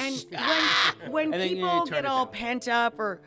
And when And then you people turn get it all down. pent up, or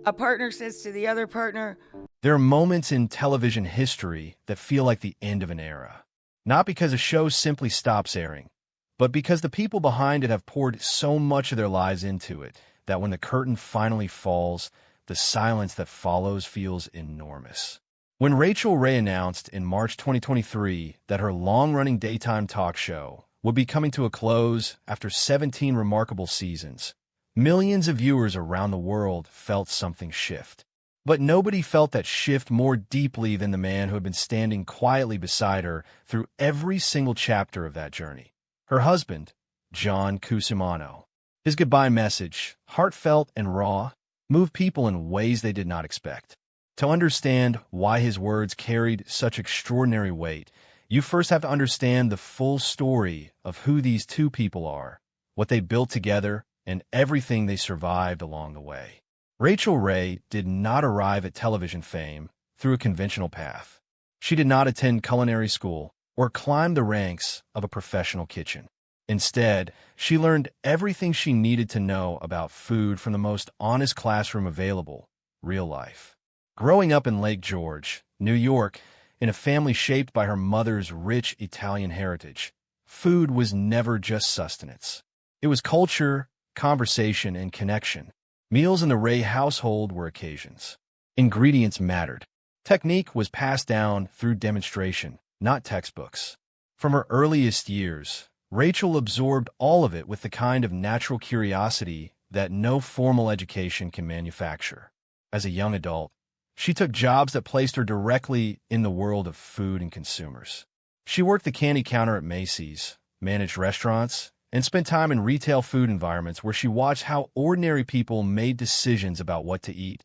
a partner says to the other partner, There are moments in television history that feel like the end of an era. Not because a show simply stops airing, but because the people behind it have poured so much of their lives into it that when the curtain finally falls, the silence that follows feels enormous. When Rachael Ray announced in March 2023 that her long-running daytime talk show would be coming to a close after 17 remarkable seasons, millions of viewers around the world felt something shift. But nobody felt that shift more deeply than the man who had been standing quietly beside her through every single chapter of that journey. Her husband, John Cusimano. His goodbye message, heartfelt and raw, moved people in ways they did not expect. To understand why his words carried such extraordinary weight, you first have to understand the full story of who these two people are, what they built together, and everything they survived along the way. Rachael Ray did not arrive at television fame through a conventional path. She did not attend culinary school or climb the ranks of a professional kitchen. Instead, she learned everything she needed to know about food from the most honest classroom available, real life. Growing up in Lake George, New York, in a family shaped by her mother's rich Italian heritage, food was never just sustenance. It was culture, conversation, and connection. Meals in the Ray household were occasions. Ingredients mattered. Technique was passed down through demonstration, not textbooks. From her earliest years, Rachael absorbed all of it with the kind of natural curiosity that no formal education can manufacture. As a young adult, she took jobs that placed her directly in the world of food and consumers. She worked the candy counter at Macy's, managed restaurants, and spent time in retail food environments where she watched how ordinary people made decisions about what to eat,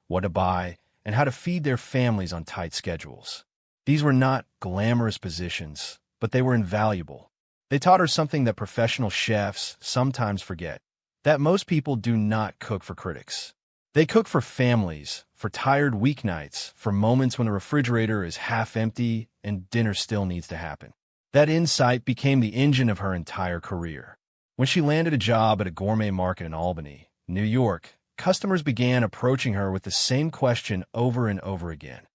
what to buy, and how to feed their families on tight schedules. These were not glamorous positions, but they were invaluable. They taught her something that professional chefs sometimes forget, that most people do not cook for critics. They cook for families, for tired weeknights, for moments when the refrigerator is half empty and dinner still needs to happen. That insight became the engine of her entire career. When she landed a job at a gourmet market in Albany, New York, customers began approaching her with the same question over and over again.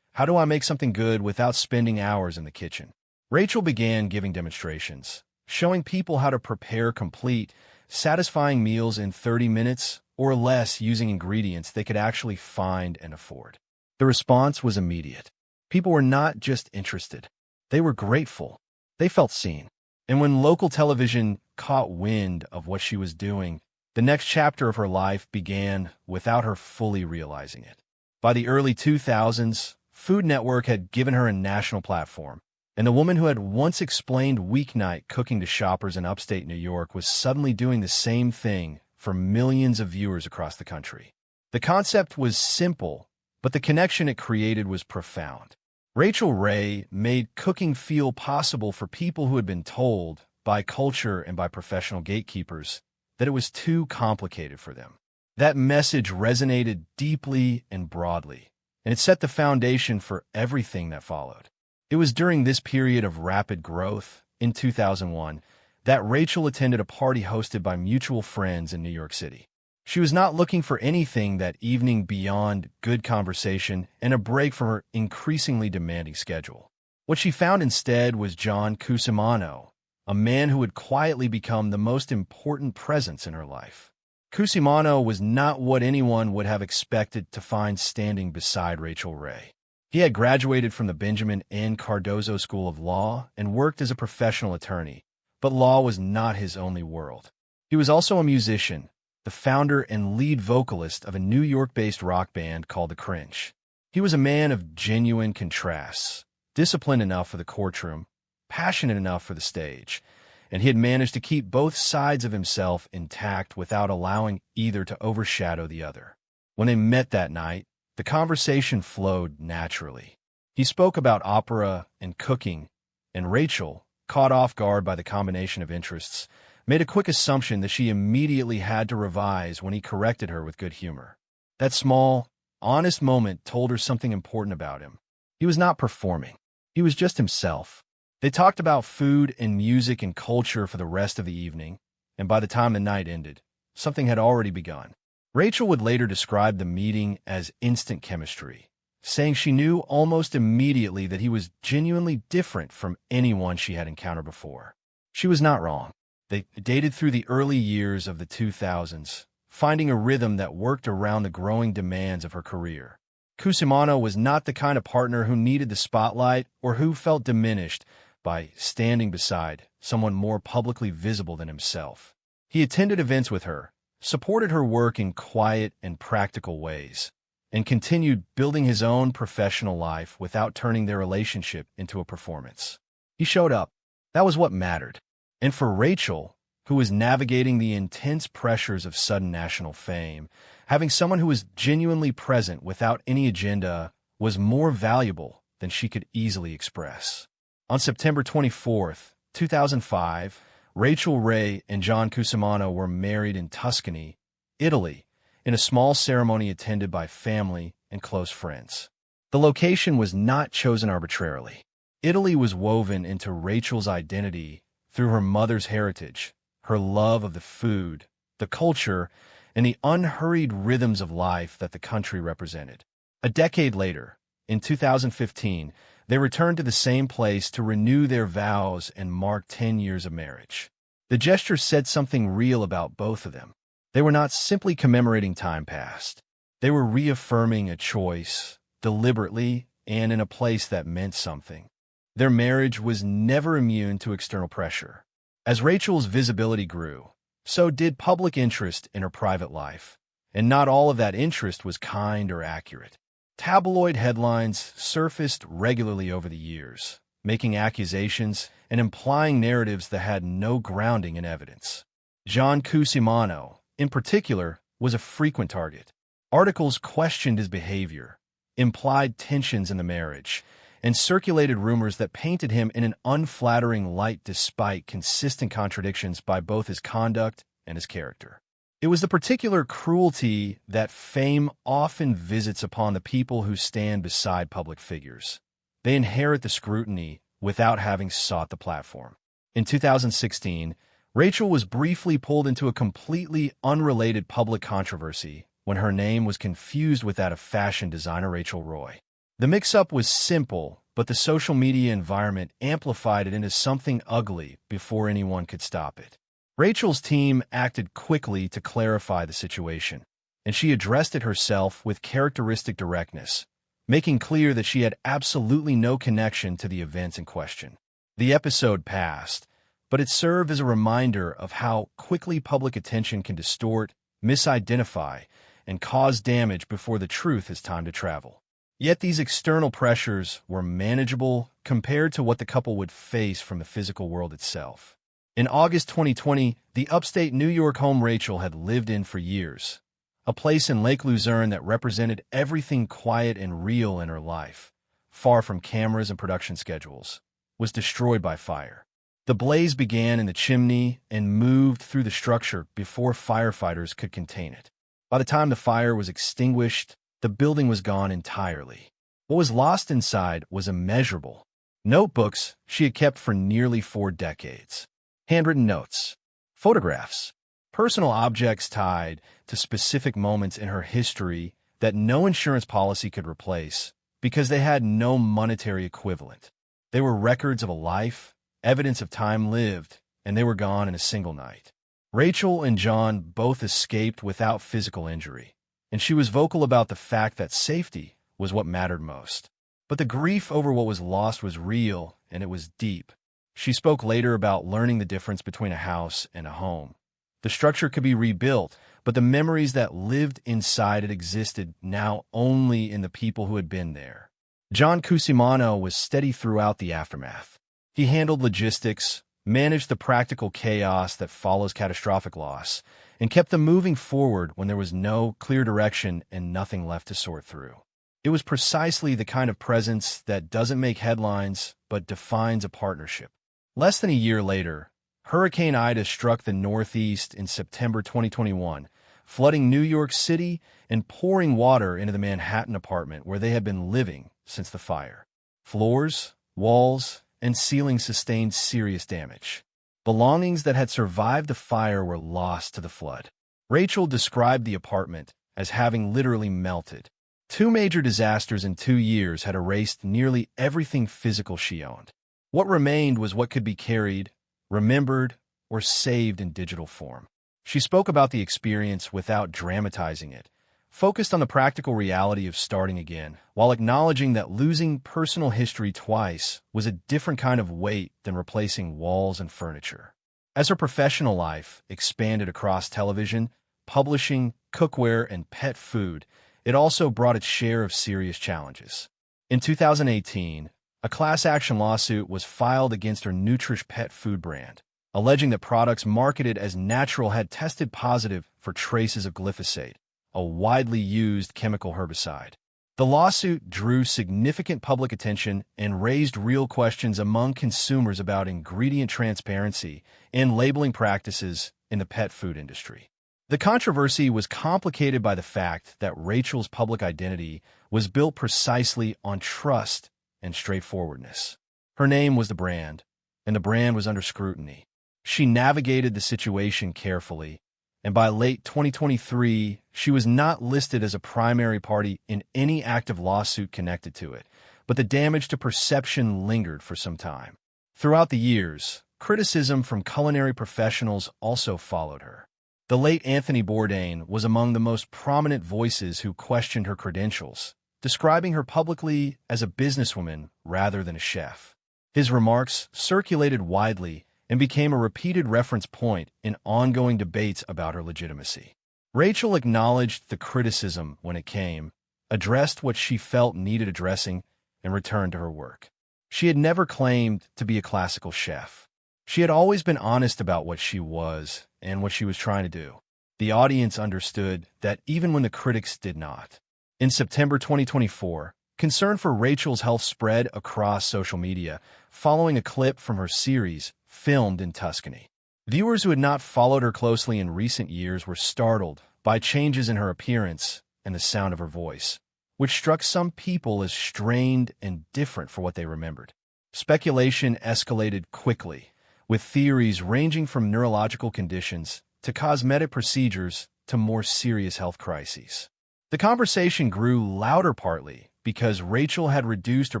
How do I make something good without spending hours in the kitchen? Rachael began giving demonstrations, showing people how to prepare complete, satisfying meals in 30 minutes or less using ingredients they could actually find and afford. The response was immediate. People were not just interested. They were grateful. They felt seen. And when local television caught wind of what she was doing, the next chapter of her life began without her fully realizing it. By the early 2000s, Food Network had given her a national platform, and the woman who had once explained weeknight cooking to shoppers in upstate New York was suddenly doing the same thing for millions of viewers across the country. The concept was simple, but the connection it created was profound. Rachael Ray made cooking feel possible for people who had been told, by culture and by professional gatekeepers, that it was too complicated for them. That message resonated deeply and broadly, and it set the foundation for everything that followed. It was during this period of rapid growth, in 2001, that Rachael attended a party hosted by mutual friends in New York City. She was not looking for anything that evening beyond good conversation and a break from her increasingly demanding schedule. What she found instead was John Cusimano, a man who had quietly become the most important presence in her life. Cusimano was not what anyone would have expected to find standing beside Rachael Ray. He had graduated from the Benjamin N. Cardozo School of Law and worked as a professional attorney, but law was not his only world. He was also a musician, the founder and lead vocalist of a New York-based rock band called The Cringe. He was a man of genuine contrasts, disciplined enough for the courtroom, passionate enough for the stage, and he had managed to keep both sides of himself intact without allowing either to overshadow the other. When they met that night, the conversation flowed naturally. He spoke about opera and cooking, and Rachael, caught off guard by the combination of interests, made a quick assumption that she immediately had to revise when he corrected her with good humor. That small, honest moment told her something important about him. He was not performing. He was just himself. They talked about food and music and culture for the rest of the evening, and by the time the night ended, something had already begun. Rachel would later describe the meeting as instant chemistry, saying she knew almost immediately that he was genuinely different from anyone she had encountered before. She was not wrong. They dated through the early years of the 2000s, finding a rhythm that worked around the growing demands of her career. Cusimano was not the kind of partner who needed the spotlight or who felt diminished by standing beside someone more publicly visible than himself. He attended events with her, supported her work in quiet and practical ways, and continued building his own professional life without turning their relationship into a performance. He showed up. That was what mattered. And for Rachel, who was navigating the intense pressures of sudden national fame, having someone who was genuinely present without any agenda was more valuable than she could easily express. On September 24th, 2005, Rachael Ray and John Cusimano were married in Tuscany, Italy, in a small ceremony attended by family and close friends. The location was not chosen arbitrarily. Italy was woven into Rachel's identity through her mother's heritage, her love of the food, the culture, and the unhurried rhythms of life that the country represented. A decade later, in 2015, they returned to the same place to renew their vows and mark 10 years of marriage. The gesture said something real about both of them. They were not simply commemorating time past. They were reaffirming a choice, deliberately and in a place that meant something. Their marriage was never immune to external pressure. As Rachel's visibility grew, so did public interest in her private life, and not all of that interest was kind or accurate. Tabloid headlines surfaced regularly over the years, making accusations and implying narratives that had no grounding in evidence. John Cusimano, in particular, was a frequent target. Articles questioned his behavior, implied tensions in the marriage, and circulated rumors that painted him in an unflattering light despite consistent contradictions by both his conduct and his character. It was the particular cruelty that fame often visits upon the people who stand beside public figures. They inherit the scrutiny without having sought the platform. In 2016, Rachel was briefly pulled into a completely unrelated public controversy when her name was confused with that of fashion designer Rachel Roy. The mix-up was simple, but the social media environment amplified it into something ugly before anyone could stop it. Rachel's team acted quickly to clarify the situation, and she addressed it herself with characteristic directness, making clear that she had absolutely no connection to the events in question. The episode passed, but it served as a reminder of how quickly public attention can distort, misidentify, and cause damage before the truth has time to travel. Yet these external pressures were manageable compared to what the couple would face from the physical world itself. In August 2020, the upstate New York home Rachel had lived in for years, a place in Lake Luzerne that represented everything quiet and real in her life, far from cameras and production schedules, was destroyed by fire. The blaze began in the chimney and moved through the structure before firefighters could contain it. By the time the fire was extinguished, the building was gone entirely. What was lost inside was immeasurable. Notebooks she had kept for nearly 4 decades. Handwritten notes, photographs, personal objects tied to specific moments in her history that no insurance policy could replace because they had no monetary equivalent. They were records of a life, evidence of time lived, and they were gone in a single night. Rachel and John both escaped without physical injury, and she was vocal about the fact that safety was what mattered most. But the grief over what was lost was real, and it was deep. She spoke later about learning the difference between a house and a home. The structure could be rebuilt, but the memories that lived inside it existed now only in the people who had been there. John Cusimano was steady throughout the aftermath. He handled logistics, managed the practical chaos that follows catastrophic loss, and kept them moving forward when there was no clear direction and nothing left to sort through. It was precisely the kind of presence that doesn't make headlines but defines a partnership. Less than a year later, Hurricane Ida struck the Northeast in September 2021, flooding New York City and pouring water into the Manhattan apartment where they had been living since the fire. Floors, walls, and ceilings sustained serious damage. Belongings that had survived the fire were lost to the flood. Rachael described the apartment as having literally melted. Two major disasters in 2 years had erased nearly everything physical she owned. What remained was what could be carried, remembered, or saved in digital form. She spoke about the experience without dramatizing it, focused on the practical reality of starting again, while acknowledging that losing personal history twice was a different kind of weight than replacing walls and furniture. As her professional life expanded across television, publishing, cookware, and pet food, it also brought its share of serious challenges. In 2018, a class-action lawsuit was filed against her Nutrish pet food brand, alleging that products marketed as natural had tested positive for traces of glyphosate, a widely used chemical herbicide. The lawsuit drew significant public attention and raised real questions among consumers about ingredient transparency and labeling practices in the pet food industry. The controversy was complicated by the fact that Rachael's public identity was built precisely on trust and straightforwardness. Her name was the brand, and the brand was under scrutiny. She navigated the situation carefully, and by late 2023, she was not listed as a primary party in any active lawsuit connected to it, but the damage to perception lingered for some time. Throughout the years, criticism from culinary professionals also followed her. The late Anthony Bourdain was among the most prominent voices who questioned her credentials, describing her publicly as a businesswoman rather than a chef. His remarks circulated widely and became a repeated reference point in ongoing debates about her legitimacy. Rachael acknowledged the criticism when it came, addressed what she felt needed addressing, and returned to her work. She had never claimed to be a classical chef. She had always been honest about what she was and what she was trying to do. The audience understood that even when the critics did not. In September 2024, concern for Rachael's health spread across social media following a clip from her series filmed in Tuscany. Viewers who had not followed her closely in recent years were startled by changes in her appearance and the sound of her voice, which struck some people as strained and different for what they remembered. Speculation escalated quickly, with theories ranging from neurological conditions to cosmetic procedures to more serious health crises. The conversation grew louder partly because Rachael had reduced her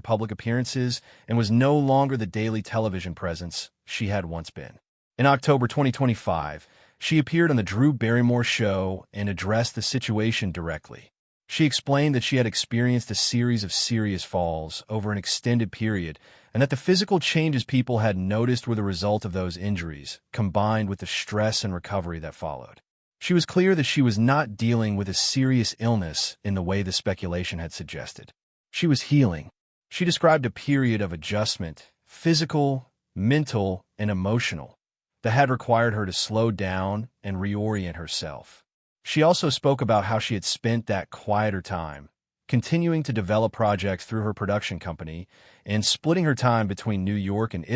public appearances and was no longer the daily television presence she had once been. In October 2025, she appeared on The Drew Barrymore Show and addressed the situation directly. She explained that she had experienced a series of serious falls over an extended period and that the physical changes people had noticed were the result of those injuries, combined with the stress and recovery that followed. She was clear that she was not dealing with a serious illness in the way the speculation had suggested. She was healing. She described a period of adjustment, physical, mental, and emotional, that had required her to slow down and reorient herself. She also spoke about how she had spent that quieter time, continuing to develop projects through her production company and splitting her time between New York and Italy.